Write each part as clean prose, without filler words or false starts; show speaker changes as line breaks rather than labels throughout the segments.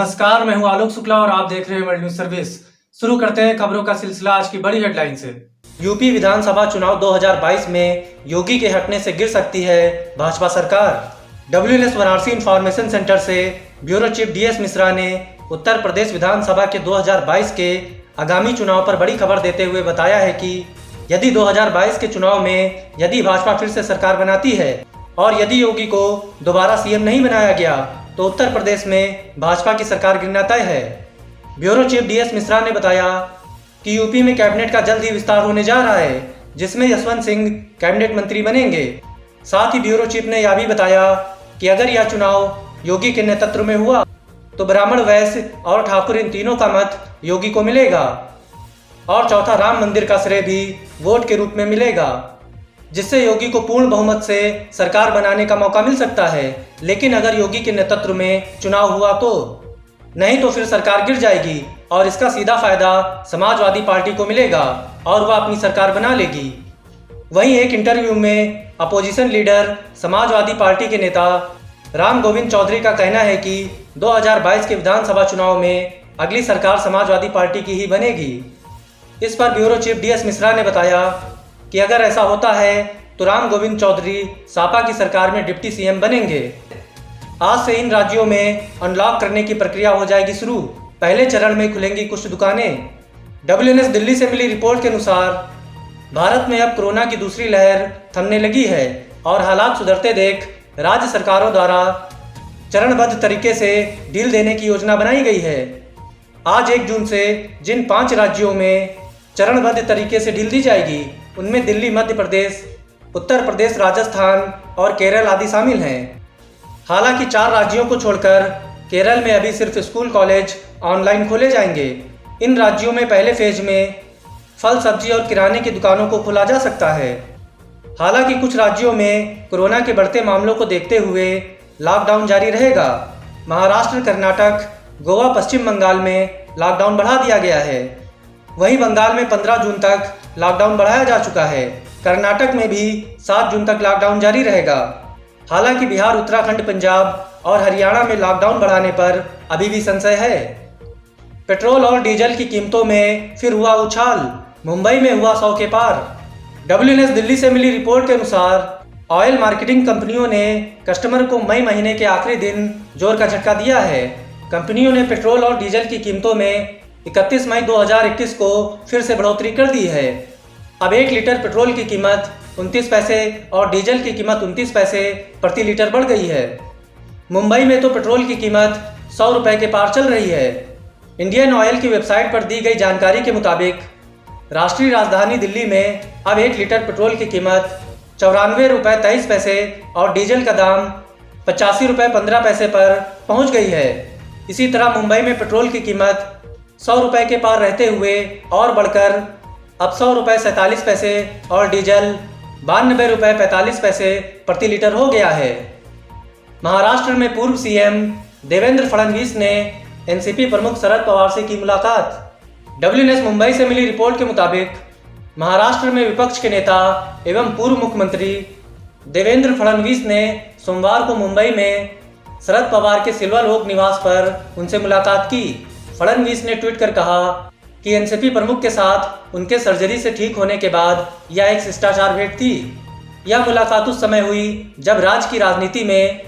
नमस्कार, मैं हूं आलोक शुक्ला और आप देख रहे हैं वर्ल्ड न्यूज सर्विस। शुरू करते हैं खबरों का सिलसिला आज की बड़ी हेडलाइन से। यूपी विधानसभा चुनाव 2022 में योगी के हटने से गिर सकती है भाजपा सरकार। WNS वाराणसी इंफॉर्मेशन सेंटर से ब्यूरो चीफ DS मिश्रा ने उत्तर प्रदेश विधानसभा के 2022 के आगामी चुनाव पर बड़ी खबर देते हुए बताया है कि यदि 2022 के चुनाव में यदि भाजपा फिर से सरकार बनाती है और यदि योगी को दोबारा CM नहीं बनाया गया तो उत्तर प्रदेश में भाजपा की सरकार गिरना तय है। ब्यूरो चीफ DS मिश्रा ने बताया कि यूपी में कैबिनेट का जल्द ही विस्तार होने जा रहा है, जिसमें यशवंत सिंह कैबिनेट मंत्री बनेंगे। साथ ही ब्यूरो चीफ ने यह भी बताया कि अगर यह चुनाव योगी के नेतृत्व में हुआ तो ब्राह्मण, वैश्य और ठाकुर इन तीनों का मत योगी को मिलेगा और चौथा राम मंदिर का श्रेय भी वोट के रूप में मिलेगा, जिससे योगी को पूर्ण बहुमत से सरकार बनाने का मौका मिल सकता है। लेकिन अगर योगी के नेतृत्व में चुनाव हुआ तो नहीं तो फिर सरकार गिर जाएगी और इसका सीधा फायदा समाजवादी पार्टी को मिलेगा और वह अपनी सरकार बना लेगी। वहीं एक इंटरव्यू में अपोजिशन लीडर समाजवादी पार्टी के नेता राम गोविंद चौधरी का कहना है कि 2022 के विधानसभा चुनाव में अगली सरकार समाजवादी पार्टी की ही बनेगी। इस पर ब्यूरो चीफ DS मिश्रा ने बताया कि अगर ऐसा होता है तो राम गोविंद चौधरी सपा की सरकार में डिप्टी CM बनेंगे। आज से इन राज्यों में अनलॉक करने की प्रक्रिया हो जाएगी शुरू। पहले चरण में खुलेंगी कुछ दुकानें। WNS दिल्ली से मिली रिपोर्ट के अनुसार भारत में अब कोरोना की दूसरी लहर थमने लगी है और हालात सुधरते देख राज्य सरकारों द्वारा चरणबद्ध तरीके से ढील देने की योजना बनाई गई है। आज 1 जून से जिन 5 राज्यों में चरणबद्ध तरीके से ढील दी जाएगी उनमें दिल्ली, मध्य प्रदेश, उत्तर प्रदेश, राजस्थान और केरल आदि शामिल हैं। हालांकि 4 राज्यों को छोड़कर केरल में अभी सिर्फ स्कूल, कॉलेज ऑनलाइन खोले जाएंगे। इन राज्यों में पहले फेज में फल, सब्जी और किराने की दुकानों को खोला जा सकता है। हालांकि कुछ राज्यों में कोरोना के बढ़ते मामलों को देखते हुए लॉकडाउन जारी रहेगा। महाराष्ट्र, कर्नाटक, गोवा, पश्चिम बंगाल में लॉकडाउन बढ़ा दिया गया है। वहीं बंगाल में 15 जून तक लॉकडाउन बढ़ाया जा चुका है। कर्नाटक में भी 7 जून तक लॉकडाउन जारी रहेगा। हालांकि बिहार, उत्तराखंड, पंजाब और हरियाणा में लॉकडाउन बढ़ाने पर अभी भी संशय है। पेट्रोल और डीजल की कीमतों में फिर हुआ उछाल। मुंबई में हुआ 100 के पार। WNS दिल्ली से मिली रिपोर्ट के अनुसार ऑयल मार्केटिंग कंपनियों ने कस्टमर को मई महीने के आखिरी दिन जोर का झटका दिया है। कंपनियों ने पेट्रोल और डीजल की कीमतों में 31 मई 2021 को फिर से बढ़ोतरी कर दी है। अब 1 लीटर पेट्रोल की कीमत 29 पैसे और डीजल की कीमत 29 पैसे प्रति लीटर बढ़ गई है। मुंबई में तो पेट्रोल की कीमत 100 रुपये के पार चल रही है। इंडियन ऑयल की वेबसाइट पर दी गई जानकारी के मुताबिक राष्ट्रीय राजधानी दिल्ली में अब 1 लीटर पेट्रोल की कीमत 94 रुपये 23 पैसे और डीजल का दाम 85 रुपये 15 पैसे पर पहुंच गई है। इसी तरह मुंबई में पेट्रोल की कीमत 100 रुपये के पार रहते हुए और बढ़कर अब 100 रुपये 47 पैसे और डीजल 92 रुपये 45 पैसे प्रति लीटर हो गया है। महाराष्ट्र में पूर्व CM देवेंद्र फडणवीस ने NCP प्रमुख शरद पवार से की मुलाकात। WNS मुंबई से मिली रिपोर्ट के मुताबिक महाराष्ट्र में विपक्ष के नेता एवं पूर्व मुख्यमंत्री देवेंद्र फडणवीस ने सोमवार को मुंबई में शरद पवार के सिल्वर ओक निवास पर उनसे मुलाकात की। फडणवीस ने ट्वीट कर कहा कि NCP प्रमुख के साथ उनके सर्जरी से ठीक होने के बाद यह एक शिष्टाचार भेंट थी। यह मुलाकात उस समय हुई जब राज्य की राजनीति में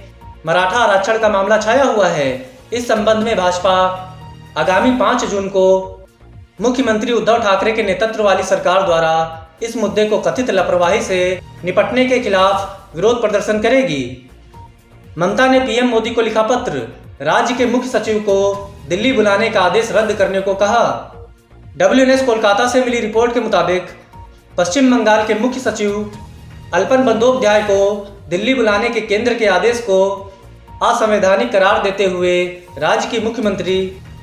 मराठा आरक्षण का मामला छाया हुआ है। इस संबंध में भाजपा आगामी 5 जून को मुख्यमंत्री उद्धव ठाकरे के नेतृत्व वाली सरकार द्वारा इस मुद्दे को कथित लापरवाही से निपटने के खिलाफ विरोध प्रदर्शन करेगी। ममता ने PM मोदी को लिखा पत्र, राज्य के मुख्य सचिव को दिल्ली बुलाने का आदेश रद्द करने को कहा। WNS कोलकाता से मिली रिपोर्ट के मुताबिक पश्चिम बंगाल के मुख्य सचिव अल्पन बंदोपाध्याय को दिल्ली बुलाने के केंद्र के आदेश को असंवैधानिक करार देते हुए राज्य की मुख्यमंत्री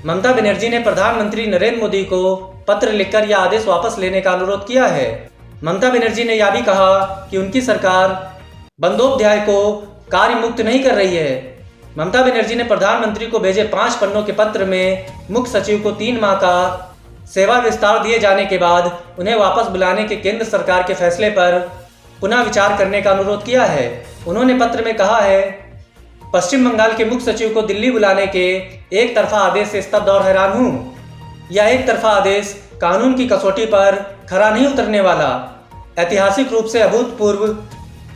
ममता बनर्जी ने प्रधानमंत्री नरेंद्र मोदी को पत्र लिखकर यह आदेश वापस लेने का अनुरोध किया है। ममता बनर्जी ने यह भी कहा कि उनकी सरकार बंदोपाध्याय को कार्य मुक्त नहीं कर रही है। ममता बनर्जी ने प्रधानमंत्री को भेजे 5 पन्नों के पत्र में मुख्य सचिव को 3 माह का सेवा विस्तार दिए जाने के बाद उन्हें वापस बुलाने के केंद्र सरकार के फैसले पर पुनः विचार करने का अनुरोध किया है। उन्होंने पत्र में कहा है, पश्चिम बंगाल के मुख्य सचिव को दिल्ली बुलाने के एक तरफा आदेश से स्तब्ध और हैरान हूँ। यह एक तरफा आदेश कानून की कसौटी पर खरा नहीं उतरने वाला, ऐतिहासिक रूप से अभूतपूर्व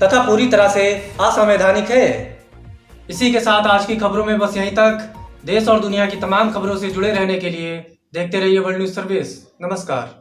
तथा पूरी तरह से असंवैधानिक है। इसी के साथ आज की खबरों में बस यहीं तक। देश और दुनिया की तमाम खबरों से जुड़े रहने के लिए देखते रहिए वर्ल्ड न्यूज सर्विस। नमस्कार।